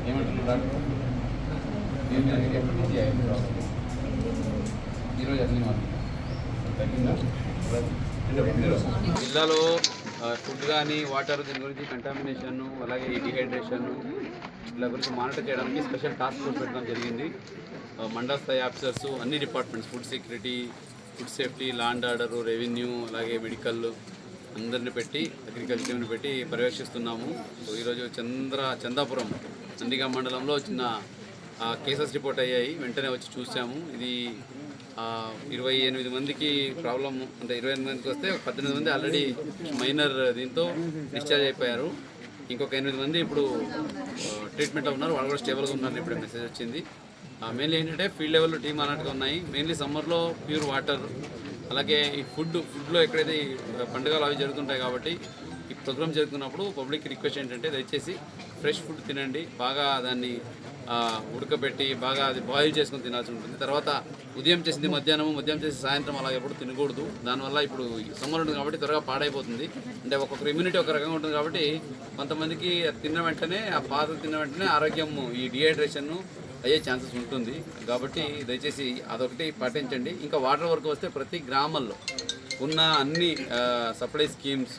ఏమంటున్నారు డాక్టర్? ఎప్పటి నుంచి ఈరోజు అన్ని తగ్గిందా? జిల్లాలో ఫుడ్ కానీ వాటర్ దీని గురించి కంటామినేషన్ అలాగే ఈ డిహైడ్రేషన్ ఇలా గురించి మానిటర్ చేయడానికి స్పెషల్ టాస్క్ ఫోర్స్ పెట్టడం జరిగింది. మండల స్థాయి ఆఫీసర్స్ అన్ని departments food security, food safety, law and order, revenue అలాగే మెడికల్ అందరిని పెట్టి అగ్రికల్చర్ టీంని పెట్టి పర్యవేక్షిస్తున్నాము. సో ఈరోజు చందాపురం నందిగా మండలంలో చిన్న కేసెస్ రిపోర్ట్ అయ్యాయి. వెంటనే వచ్చి చూసాము. ఇది 28 మందికి ప్రాబ్లమ్, అంటే 28 మందికి వస్తే 18 మంది ఆల్రెడీ మైనర్ దీంతో డిశ్చార్జ్ అయిపోయారు. ఇంకొక 8 మంది ఇప్పుడు ట్రీట్మెంట్లో ఉన్నారు. వాళ్ళు కూడా స్టేబుల్గా ఉన్నారు. ఇప్పుడు మెసేజ్ వచ్చింది. మెయిన్లీ ఏంటంటే ఫీల్డ్ లెవెల్లో టీమ్ అన్నట్టుగా ఉన్నాయి. మెయిన్లీ సమ్మర్లో ప్యూర్ వాటర్, అలాగే ఈ ఫుడ్లో ఎక్కడైతే ఈ పండుగలు అవి జరుగుతుంటాయి కాబట్టి ఈ ప్రోగ్రామ్ జరుగుతున్నప్పుడు పబ్లిక్ రిక్వెస్ట్ ఏంటంటే దయచేసి ఫ్రెష్ ఫుడ్ తినండి. బాగా దాన్ని ఉడకబెట్టి బాగా అది బాయిల్ చేసుకొని తినాల్సి ఉంటుంది. తర్వాత ఉదయం చేసింది మధ్యాహ్నం చేసి సాయంత్రం అలాగే ఎప్పుడు తినకూడదు. దానివల్ల ఇప్పుడు సమ్మర్ ఉంటుంది కాబట్టి త్వరగా పాడైపోతుంది. అంటే ఒక్కొక్కరు ఇమ్యూనిటీ ఒక రకంగా ఉంటుంది కాబట్టి కొంతమందికి తిన్న వెంటనే తిన్న వెంటనే ఆరోగ్యం ఈ డిహైడ్రేషన్ అయ్యే ఛాన్సెస్ ఉంటుంది. కాబట్టి దయచేసి అదొకటి పాటించండి. ఇంకా వాటర్ వరకు వస్తే ప్రతి గ్రామాల్లో ఉన్న అన్ని supply schemes,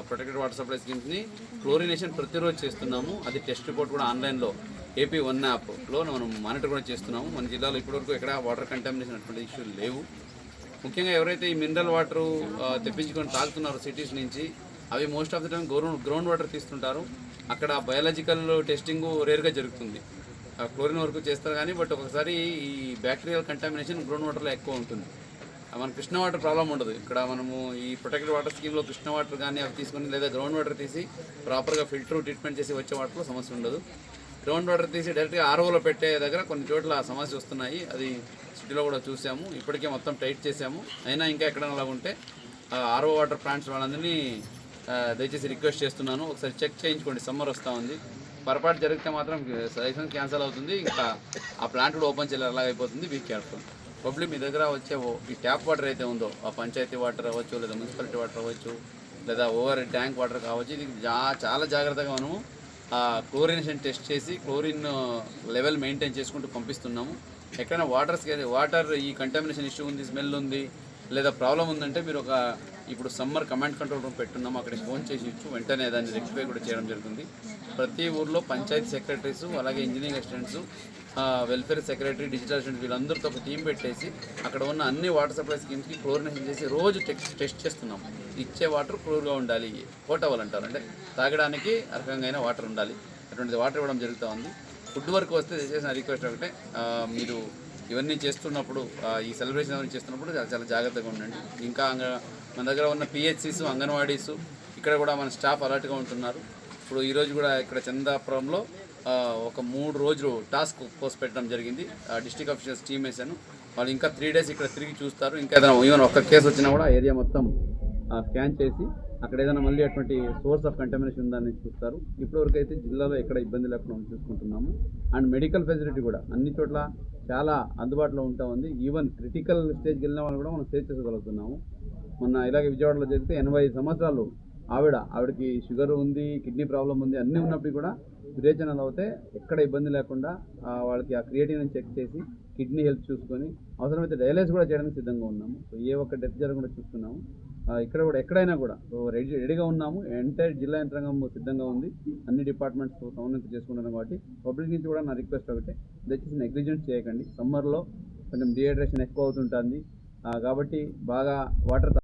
protected water supply స్కీమ్స్ని క్లోరినేషన్ ప్రతిరోజు చేస్తున్నాము. అది టెస్ట్ రిపోర్ట్ కూడా ఆన్లైన్లో AP1 యాప్లో మనం మానిటర్ కూడా చేస్తున్నాము. మన జిల్లాలో ఇప్పటివరకు ఎక్కడ వాటర్ కంటామినేషన్ అటువంటి ఇష్యూలు లేవు. ముఖ్యంగా ఎవరైతే ఈ మినరల్ వాటర్ తెప్పించుకొని తాగుతున్నారో సిటీస్ నుంచి, అవి most of the time ground water తీస్తుంటారు. అక్కడ బయాలజికల్ టెస్టింగ్ రేర్గా జరుగుతుంది. క్లోరిన్ వరకు చేస్తారు కానీ బట్ ఒకసారి ఈ బ్యాక్టీరియల్ కంటామినేషన్ గ్రౌండ్ వాటర్లో ఎక్కువ ఉంటుంది. మన కృష్ణ వాటర్ ప్రాబ్లం ఉండదు. ఇక్కడ మనము ఈ ప్రొటెక్టెడ్ వాటర్ స్కీమ్లో కృష్ణ వాటర్ కానీ అవి తీసుకొని లేదా గ్రౌండ్ వాటర్ తీసి ప్రాపర్గా ఫిల్టర్ ట్రీట్మెంట్ చేసి వచ్చే వాటర్లో సమస్య ఉండదు. గ్రౌండ్ వాటర్ తీసి డైరెక్ట్గా ROలో పెట్టే దగ్గర కొన్ని చోట్ల సమస్య వస్తున్నాయి. అది సిటీలో కూడా చూసాము. ఇప్పటికే మొత్తం టైట్ చేసాము. అయినా ఇంకా ఎక్కడైనా అలా ఉంటే RO వాటర్ ప్లాంట్స్ వాళ్ళందరినీ దయచేసి రిక్వెస్ట్ చేస్తున్నాను, ఒకసారి చెక్ చేయించుకోండి. సమ్మర్ వస్తూ ఉంది, పొరపాటు జరిగితే మాత్రం లైసెన్స్ క్యాన్సిల్ అవుతుంది. ఇంకా ఆ ప్లాంట్ కూడా ఓపెన్ చేయలేరు, అలాగైపోతుంది. Be careful. పబ్లిక్ మీ దగ్గర వచ్చే ఈ ట్యాప్ వాటర్ అయితే ఉందో, ఆ పంచాయతీ వాటర్ అవ్వచ్చు, లేదా మున్సిపాలిటీ వాటర్ అవ్వచ్చు, లేదా ఓవర్ ట్యాంక్ వాటర్ కావచ్చు, ఇది చాలా జాగ్రత్తగా మనము క్లోరినేషన్ టెస్ట్ చేసి క్లోరిన్ లెవెల్ మెయింటైన్ చేసుకుంటూ పంపిస్తున్నాము. ఎక్కడైనా వాటర్ ఈ కంటామినేషన్ ఇష్యూ ఉంది, స్మెల్ ఉంది, లేదా ప్రాబ్లం ఉందంటే మీరు ఇప్పుడు సమ్మర్ కమాండ్ కంట్రోల్ రూమ్ పెట్టున్నాము, అక్కడికి ఫోన్ చేసి ఇచ్చు వెంటనే దాన్ని రెక్టిఫై కూడా చేయడం జరుగుతుంది. ప్రతి ఊర్లో పంచాయతీ సెక్రటరీస్, అలాగే engineering assistants, welfare secretary, digital assistant వీళ్ళందరితో ఒక టీం పెట్టేసి అక్కడ ఉన్న అన్ని వాటర్ సప్లై స్కీమ్స్కి క్లోరినేషన్ చేసి రోజు టెస్ట్ చేస్తున్నాము. ఇచ్చే వాటర్ క్లోర్గా ఉండాలి, పోర్టబుల్ అంటారు, అంటే తాగడానికి రకంగా వాటర్ ఉండాలి. అటువంటిది వాటర్ ఇవ్వడం జరుగుతూ ఉంది. ఫుడ్ వరకు వస్తే చేసిన రిక్వెస్ట్ ఒకటే, మీరు ఇవన్నీ చేస్తున్నప్పుడు ఈ సెలబ్రేషన్ అవన్నీ చేస్తున్నప్పుడు చాలా జాగ్రత్తగా ఉండండి. ఇంకా మన దగ్గర ఉన్న PHCs, అంగన్వాడీస్ ఇక్కడ కూడా మన స్టాఫ్ అలర్ట్గా ఉంటున్నారు. ఇప్పుడు ఈరోజు కూడా ఇక్కడ చందాపురంలో ఒక 3 రోజులు టాస్క్ ఫోర్స్ పెట్టడం జరిగింది. డిస్ట్రిక్ట్ ఆఫీసర్స్ టీమ్ వేసాను. వాళ్ళు ఇంకా 3 days ఇక్కడ తిరిగి చూస్తారు. ఇంకా ఏదైనా ఈవెన్ ఒక్క కేసు వచ్చినా కూడా ఏరియా మొత్తం స్కాన్ చేసి అక్కడ ఏదైనా మళ్ళీ అటువంటి సోర్స్ ఆఫ్ కంటామినేషన్ ఉందని చూస్తారు. ఇప్పటివరకు అయితే జిల్లాలో ఎక్కడ ఇబ్బంది లేకుండా చూసుకుంటున్నాము. అండ్ మెడికల్ ఫెసిలిటీ కూడా అన్ని చోట్ల చాలా అందుబాటులో ఉంటా ఉంది. ఈవెన్ క్రిటికల్ స్టేజ్కి వెళ్ళిన వాళ్ళు కూడా మనం సేవ్ చేసుకోగలుగుతున్నాము. మొన్న ఇలాగే విజయవాడలో జరిగితే 85 సంవత్సరాలు ఆవిడకి షుగర్ ఉంది, కిడ్నీ ప్రాబ్లం ఉంది, అన్నీ ఉన్నప్పుడు కూడా విరేచనాలు అవుతే ఎక్కడ ఇబ్బంది లేకుండా వాళ్ళకి ఆ క్రియేటిన్ చెక్ చేసి కిడ్నీ హెల్త్ చూసుకొని అవసరమైతే డయాలైసిస్ కూడా చేయడానికి సిద్ధంగా ఉన్నాము. సో ఏ ఒక్క డెత్ జరగకుండా చూస్తున్నాము. ఇక్కడ కూడా ఎక్కడైనా కూడా రెడీగా ఉన్నాము. ఎంటైర్ జిల్లా యంత్రాంగం సిద్ధంగా ఉంది. అన్ని డిపార్ట్మెంట్స్ సమన్వయం చేసుకుంటున్నాం. కాబట్టి పబ్లిక్ నుంచి కూడా నా రిక్వెస్ట్ ఒకటే, దయచేసి నెగ్లిజెన్స్ చేయకండి. సమ్మర్లో కొంచెం డిహైడ్రేషన్ ఎక్కువ అవుతుంటుంది కాబట్టి బాగా వాటర్